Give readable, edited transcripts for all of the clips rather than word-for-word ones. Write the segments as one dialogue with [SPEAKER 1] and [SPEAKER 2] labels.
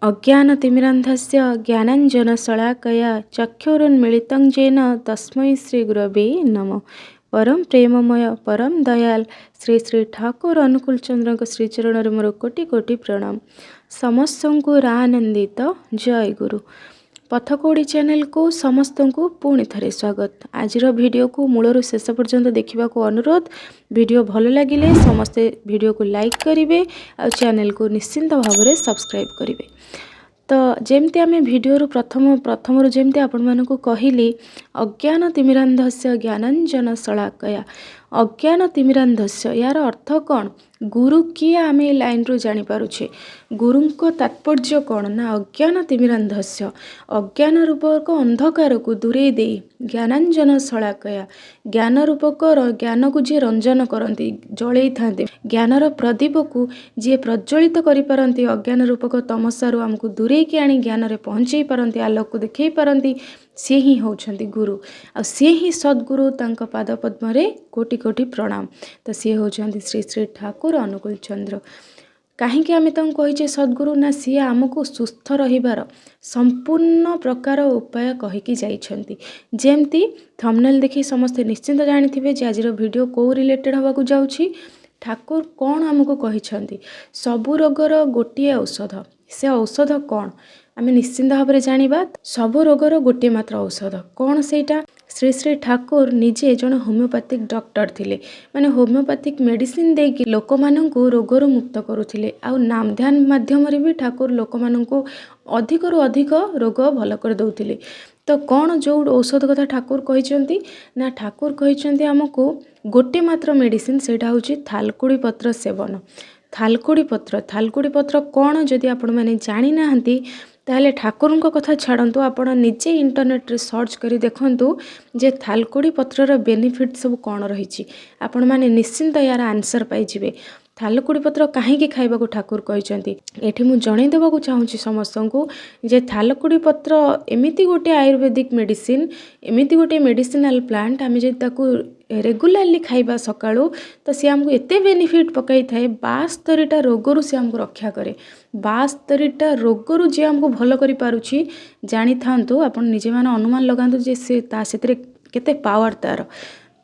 [SPEAKER 1] अज्ञानतिमिरान्धस्य ज्ञानाञ्जनशलाकया चक्षुरुन्मीलितं येन तस्मै श्रीगुरवे नमः। परम प्रेममय परम दयाल श्री श्री ठाकुर अनुकूल चंद्र श्रीचरण मोर कोटि कोटि प्रणाम। समस्त को आनंदित जय गुरु। पथकोड़ी चैनल को समस्त को पुणी थे स्वागत। आज वीडियो को मूलर शेष पर्यंत देखा अनुरोध। वीडियो भल लगिले समस्ते वीडियो को लाइक करेंगे और चैनल को निश्चिंत भाव में सब्सक्राइब करेंगे। तो जमती आम भिडियो प्रथम जमती आपण मानक कहली अज्ञान तिमिरांधस्य ज्ञानांजन शलाकया। अज्ञान तिमिरांधस्य यार अर्थ कौन? गुरु किए आम ए लाइन रु जानीपारे गुरु को तात्पर्य कौन ना अज्ञान तिमिरांधस्य अज्ञान रूपक अंधकार को दूरे दे ज्ञानांजन शलाकया ज्ञान रूपक ज्ञान को जी रंजन करती जड़े था ज्ञानर प्रदीप को जी प्रज्वलित करिपारती अज्ञान रूपक तमसारू आमको दूरे की आनी ज्ञान रे पहुँचे पारती आलोक को देखई पारती सी ही होउछंती गुरु आ सी ही सद्गुरु तांका पाद पद्म रे कोटि कोटि प्रणाम। तो सी होउछंती श्री श्री ठाकुर अनुकूल चंद्र। कहीं आम कहीचे सद्गुरु ना सी आमको सुस्थ रहिबार संपूर्ण प्रकार उपाय कहीकि जाइछंती। जेमती थंबनेल देखि समस्ते निश्चिंत जानिथिबे जे आज वीडियो को रिलेटेड होबाकू जाउछि। ठाकुर कौन आमको कहिछंती सबु रोगर गोटे औषध। से औषध कौन आम निश्चिंत भाव में जानिबा। सबु रोगर गोटे मात्र औषध कौन सेटा? श्री श्री ठाकुर निजे जन होमियोपैथिक डॉक्टर थिले माने होमियोपैथिक मेडिसिन देकी लोक माननकु रोगरु मुक्त करुथिले। आ नाम ध्यान माध्यम रे भी ठाकुर लोक माननकु अधिक रु अधिक रोग भल कर दउथिले। तो कौन जो औषध कथा ठाकुर कहिसंती ना ठाकुर कहिसंती आमको गोटे मात्र मेडिसिन सेटा होची थालकुड़ी पत्र सेवन। थालकुड़ी पत्र कौन जदि आपण माने जानी नाहंती ताहले ठाकुर कथा छाड़ू आपण निजे इंटरनेट रे सर्च करी देखंतु जे थालकुड़ी पत्रर बेनिफिट सब कौन रही। आपण माने निश्चिंत यार आंसर पाइजिबे। थालकुड़ी पत्र कहीं खाइबा ठाकुर कहते एठी मु जणै देबाकू चाहूँगी समस्त को जे थालकुड़ी पत्र एमिति गोटे आयुर्वेदिक मेडिसिन एमिति गोटे मेडिसिनाल प्लांट आम जब ताकू रेगुलारली खाइबा सकाळू तो सी आमको एते बेनिफिट पकई थाए 72टा रोगरू सी आमको रक्षा करे। 72टा रोगरू जे आमको भल करि पारुछि जानि थांतु आपण निजे मान अनुमान लगांतु जे से ता सेतरे केते पावर तार।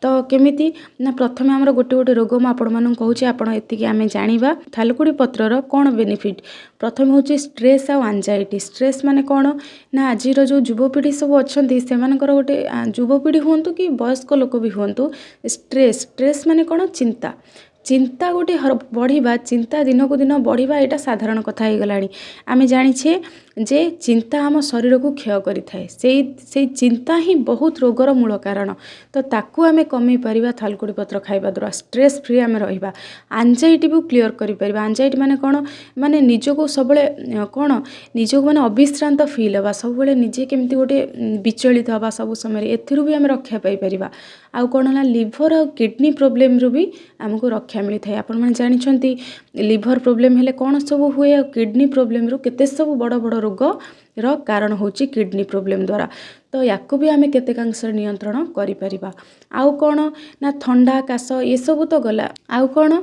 [SPEAKER 1] तो केमिति ना प्रथमे आमर गोटे गोटे रोग मु आपण मानन कहूछि आपण एतिकी आमे जानिबा। थालकुड़ी पत्रर कौन बेनिफिट? प्रथम होछि स्ट्रेस आ एंजाइटी। स्ट्रेस माने कौन ना आजिर जो युवपीढ़ी सब अछंती सेमानकर गोटे युवपीढ़ी हुंतु कि वयस्क लोक भी हुंतु स्ट्रेस माने कौन? चिंता गोटे बढ़िबा चिंता दिन को दिन बढ़िबा एटा साधारण कथा हो गलानी। आमे जानिछे जे चिंता आम शरीर को क्षय करि थाए से चिंता ही बहुत रोगर मूल कारण। तो ताकू आमे कमी परिबा थालकुड़ी पत्र खाइबा द्वारा स्ट्रेस फ्री आमे रहिबा। एंजाइटी भी क्लियर करि परिबा। एंजाइटी माने कौन माने निजको सबले कौन निजको माने अविश्रांत फील हवा सबले निजे केमती गोटे विचलित हवा सब समय एथिरु भी आमे रक्षा पाई परिबा। आउ कौन ना लिभर और किडनी प्रोब्लेम रु भी आमको रक्षा मिली थाए। आपण माने जानिछंती लिभर प्रोब्लेम हेले कौन सब हुए किडनी प्रोब्लेम रु केते सब बड़ बड़ रोग रो कारण होची किडनी प्रोब्लेम द्वारा। तो याकू भी आमे केतेकांश नियंत्रण करि परिबा। आउ कौन ना ठंडा काश ये सब तो गला। आउ कौन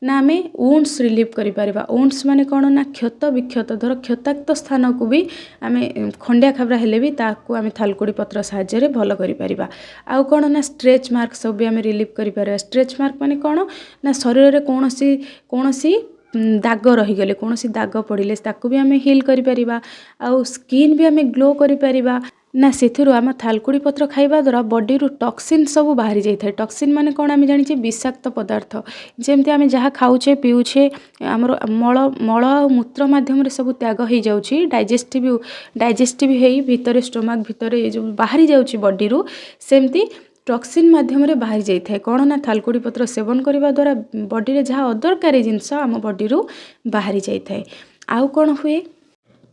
[SPEAKER 1] ना आमे वुंड्स रिलीफ करि परिबा। वुंड्स माने कौन ना क्षत विक्षत धर क्षताक्त स्थान को भी आमे खंडिया खाबरा हेले भी ताकू आमे थालकुड़ी पत्र साहाय्य रे भल करि परिबा। आउ कौन ना स्ट्रेच मार्क सब भी आमे रिलीफ करि परिबा। स्ट्रेच मार्क माने कौन ना शरीर रे कोनोसी दाग रहीगले कौन सी दाग पड़े ताकू भी आम हिल करिपरिबा। आउ स्किन भी आम ग्लो करिपरिबा ना सेथिरु आम थालकुड़ी पत्र खाइबा द्वारा बॉडी रु टॉक्सिन सब बाहरी जाई थाए। टॉक्सिन माने कौन आम जानिछे विषाक्त पदार्थ जेमती आम जहाँ खाऊचे पीऊचे आमर मल और मूत्र माध्यम रे सब त्याग हो जाउछि डाइजेस्टिव हेई भितरे स्टोमक भितरे जो बाहरी जाउछि बॉडी रु सेमती टॉक्सिन माध्यम रे बाहरी जाई थाए। कौन ना थालकुड़ी पत्र सेवन करबा द्वारा बॉडी रे जहाँ अदरकारी जिनस आम बॉडी रु बाहरी जाई थाए। आउ कौन हुए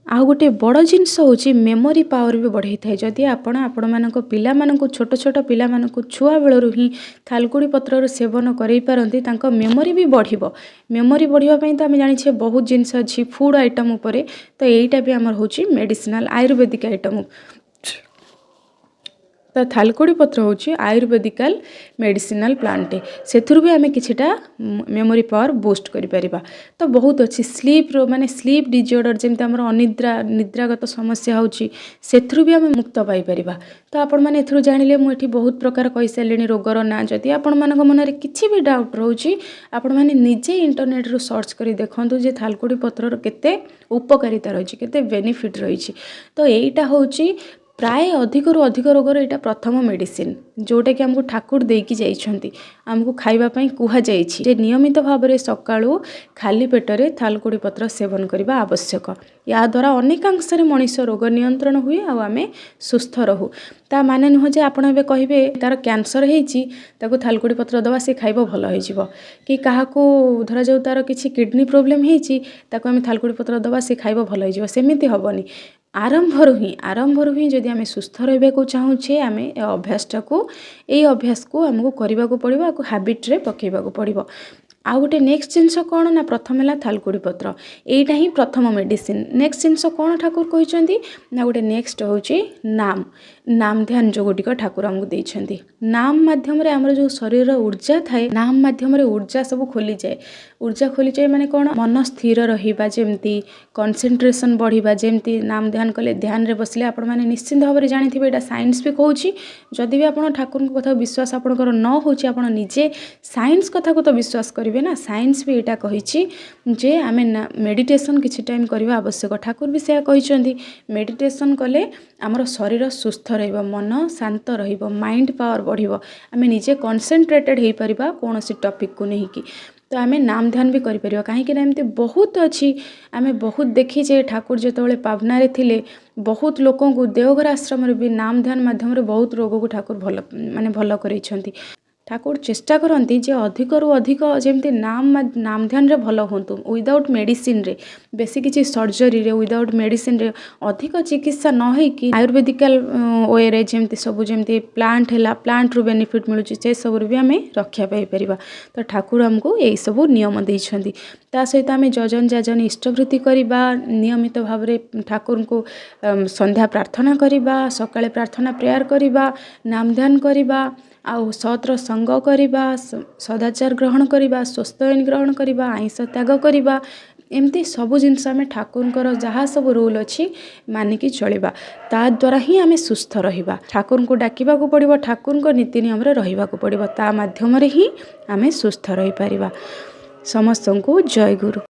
[SPEAKER 1] आउ गोटे बड़ जिनस होची मेमोरी पावर भी बढ़ाई थाए। जदि आपण मानक पिला मानक छोट छोट पिला मानक छुआ बेलरू ही थालकुड़ी पत्र सेवन करई पारंती तांको मेमोरी भी बढ़िबो। मेमोरी बढ़िबा पई तो आम जानिछे बहुत जिनस अछि फूड आइटम उपरे। तो एईटा भी हमर होची मेडिसिनल आयुर्वेदिक आइटम। ତ ଥାଲକୁଡ଼ି ପତ୍ର ହେଉଛି ଆୟୁର୍ବେଦିକାଲ ମେଡ଼ିସିନାଲ ପ୍ଲାଣ୍ଟ ସେଥିରୁ ବି ଆମେ କିଛିଟା ମେମୋରି ପାୱାର ବୁଷ୍ଟ କରିପାରିବା। ତ ବହୁତ ଅଛି ସ୍ଲିପ୍ର ମାନେ ସ୍ଲିପ୍ ଡିଜଅର୍ଡ଼ର ଯେମିତି ଆମର ଅନିଦ୍ରା ନିଦ୍ରାଗତ ସମସ୍ୟା ହେଉଛି ସେଥିରୁ ବି ଆମେ ମୁକ୍ତ ପାଇପାରିବା। ତ ଆପଣମାନେ ଏଥିରୁ ଜାଣିଲେ ମୁଁ ଏଠି ବହୁତ ପ୍ରକାର କହିସାରିଲିଣି ରୋଗର ନାଁ। ଯଦି ଆପଣମାନଙ୍କ ମନରେ କିଛି ବି ଡାଉଟ୍ ରହୁଛି ଆପଣମାନେ ନିଜେ ଇଣ୍ଟରନେଟରୁ ସର୍ଚ୍ଚ କରି ଦେଖନ୍ତୁ ଯେ ଥାଲକୁଡ଼ି ପତ୍ରର କେତେ ଉପକାରିତା ରହିଛି, କେତେ ବେନିଫିଟ୍ ରହିଛି। ତ ଏଇଟା ହେଉଛି ପ୍ରାୟ ଅଧିକରୁ ଅଧିକ ରୋଗର ଏଇଟା ପ୍ରଥମ ମେଡ଼ିସିନ ଯେଉଁଟାକି ଆମକୁ ଠାକୁର ଦେଇକି ଯାଇଛନ୍ତି, ଆମକୁ ଖାଇବା ପାଇଁ କୁହାଯାଇଛି ଯେ ନିୟମିତ ଭାବରେ ସକାଳୁ ଖାଲି ପେଟରେ ଥାଲକୁଡ଼ି ପତ୍ର ସେବନ କରିବା ଆବଶ୍ୟକ। ଏହା ଦ୍ୱାରା ଅନେକାଂଶରେ ମଣିଷ ରୋଗ ନିୟନ୍ତ୍ରଣ ହୁଏ ଆଉ ଆମେ ସୁସ୍ଥ ରହୁ। ତା ମାନେ ନୁହଁ ଯେ ଆପଣ ଏବେ କହିବେ ତାର କ୍ୟାନ୍ସର ହେଇଛି ତାକୁ ଥାଲକୁଡ଼ି ପତ୍ର ଦେବା ସେ ଖାଇବ ଭଲ ହେଇଯିବ, କି କାହାକୁ ଧରାଯାଉ ତାର କିଛି କିଡ଼ନୀ ପ୍ରୋବ୍ଲେମ୍ ହେଇଛି ତାକୁ ଆମେ ଥାଲକୁଡ଼ି ପତ୍ର ଦେବା ସେ ଖାଇବ ଭଲ ହେଇଯିବ, ସେମିତି ହେବନି। ଆରମ୍ଭରୁ ହିଁ ଯଦି ଆମେ ସୁସ୍ଥ ରହିବାକୁ ଚାହୁଁଛେ ଆମେ ଏଇ ଅଭ୍ୟାସକୁ ଆମକୁ କରିବାକୁ ପଡ଼ିବ, ଆକୁ ହ୍ୟାବିଟ୍ରେ ପକାଇବାକୁ ପଡ଼ିବ। ଆଉ ଗୋଟେ ନେକ୍ସଟ ଜିନିଷ କ'ଣ ନା ପ୍ରଥମ ହେଲା ଥାଲକୁଡ଼ି ପତ୍ର, ଏଇଟା ହିଁ ପ୍ରଥମ ମେଡ଼ିସିନ। ନେକ୍ସଟ ଜିନିଷ କ'ଣ ଠାକୁର କହିଛନ୍ତି ନା ଗୋଟେ ନେକ୍ସଟ ହେଉଛି ନାମ ଧ୍ୟାନ ଯୋଗଟିକ ଠାକୁର ଆମକୁ ଦେଇଛନ୍ତି। ନାମ ମାଧ୍ୟମରେ ଆମର ଯେଉଁ ଶରୀରର ଉର୍ଜା ଥାଏ ନାମ ମାଧ୍ୟମରେ ଉର୍ଜା ସବୁ ଖୋଲିଯାଏ। ଉର୍ଜା ଖୋଲିଯାଏ ମାନେ କ'ଣ, ମନ ସ୍ଥିର ରହିବା, ଯେମିତି କନସେନ୍ଟ୍ରେସନ୍ ବଢ଼ିବା। ଯେମିତି ନାମ ଧ୍ୟାନ କଲେ ଧ୍ୟାନରେ ବସିଲେ ଆପଣମାନେ ନିଶ୍ଚିନ୍ତ ଭାବରେ ଜାଣିଥିବେ ଏଇଟା ସାଇନ୍ସ ବି କହୁଛି। ଯଦି ବି ଆପଣ ଠାକୁରଙ୍କ କଥାକୁ ବିଶ୍ୱାସ ଆପଣଙ୍କର ନ ହେଉଛି ଆପଣ ନିଜେ ସାଇନ୍ସ କଥାକୁ ତ ବିଶ୍ୱାସ କରିବେ ନା। ସାଇନ୍ସ ବି ଏଇଟା କହିଛି ଯେ ଆମେ ମେଡ଼ିଟେସନ୍ କିଛି ଟାଇମ୍ କରିବା ଆବଶ୍ୟକ। ଠାକୁର ବି ସେୟା କହିଛନ୍ତି ମେଡ଼ିଟେସନ୍ କଲେ ଆମର ଶରୀର ସୁସ୍ଥ ରହିବ, ମନ ଶାନ୍ତ ରହିବ, ମାଇଣ୍ଡ ପାୱାର ବଢ଼ିବ, ଆମେ ନିଜେ କନସେନ୍ଟ୍ରେଟେଡ଼ ହେଇପାରିବା କୌଣସି ଟପିକକୁ ନେଇକି। ତ ଆମେ ନାମ ଧ୍ୟାନ ବି କରିପାରିବା, କାହିଁକି ନା ଏମିତି ବହୁତ ଅଛି। ଆମେ ବହୁତ ଦେଖିଛେ ଠାକୁର ଯେତେବେଳେ ପାବନାରେ ଥିଲେ ବହୁତ ଲୋକଙ୍କୁ ଦେଓଘର ଆଶ୍ରମରେ ବି ନାମ ଧ୍ୟାନ ମାଧ୍ୟମରେ ବହୁତ ରୋଗକୁ ଠାକୁର ଭଲ କରେଇଛନ୍ତି। ଠାକୁର ଚେଷ୍ଟା କରନ୍ତି ଯେ ଅଧିକରୁ ଅଧିକ ଯେମିତି ନାମ ଧ୍ୟାନରେ ଭଲ ହୁଅନ୍ତୁ, ୱିଦାଉଟ୍ ମେଡ଼ିସିନରେ, ବେଶୀ କିଛି ସର୍ଜରୀରେ, ୱିଦାଉଟ୍ ମେଡ଼ିସିନରେ, ଅଧିକ ଚିକିତ୍ସା ନ ହେଇକି ଆୟୁର୍ବେଦିକାଲ ୱେରେ ଯେମିତି ପ୍ଲାଣ୍ଟ ହେଲା, ପ୍ଲାଣ୍ଟରୁ ବେନିଫିଟ୍ ମିଳୁଛି ସେସବୁରୁ ବି ଆମେ ରକ୍ଷା ପାଇପାରିବା। ତ ଠାକୁର ଆମକୁ ଏଇସବୁ ନିୟମ ଦେଇଛନ୍ତି। ତା ସହିତ ଆମେ ଯଜନ ଯାଜନ ଇଷ୍ଟବୃତ୍ତି କରିବା, ନିୟମିତ ଭାବରେ ଠାକୁରଙ୍କୁ ସନ୍ଧ୍ୟା ପ୍ରାର୍ଥନା କରିବା, ସକାଳେ ପ୍ରାର୍ଥନା ପ୍ରେୟାର କରିବା, ନାମ ଧ୍ୟାନ କରିବା, ଆଉ ସତ୍ର ସଙ୍ଗ କରିବା, ସଦାଚାର ଗ୍ରହଣ କରିବା, ସ୍ୱସ୍ଥୟନ ଗ୍ରହଣ କରିବା, ଆଇଁଷ ତ୍ୟାଗ କରିବା। ଏମିତି ସବୁ ଜିନିଷ ଆମେ ଠାକୁରଙ୍କର ଯାହା ସବୁ ରୁଲ୍ ଅଛି ମାନିକି ଚଳିବା। ତା ଦ୍ୱାରା ହିଁ ଆମେ ସୁସ୍ଥ ରହିବା। ଠାକୁରଙ୍କୁ ଡାକିବାକୁ ପଡ଼ିବ, ଠାକୁରଙ୍କ ନୀତି ନିୟମରେ ରହିବାକୁ ପଡ଼ିବ, ତା ମାଧ୍ୟମରେ ହିଁ ଆମେ ସୁସ୍ଥ ରହିପାରିବା। ସମସ୍ତଙ୍କୁ ଜୟ ଗୁରୁ।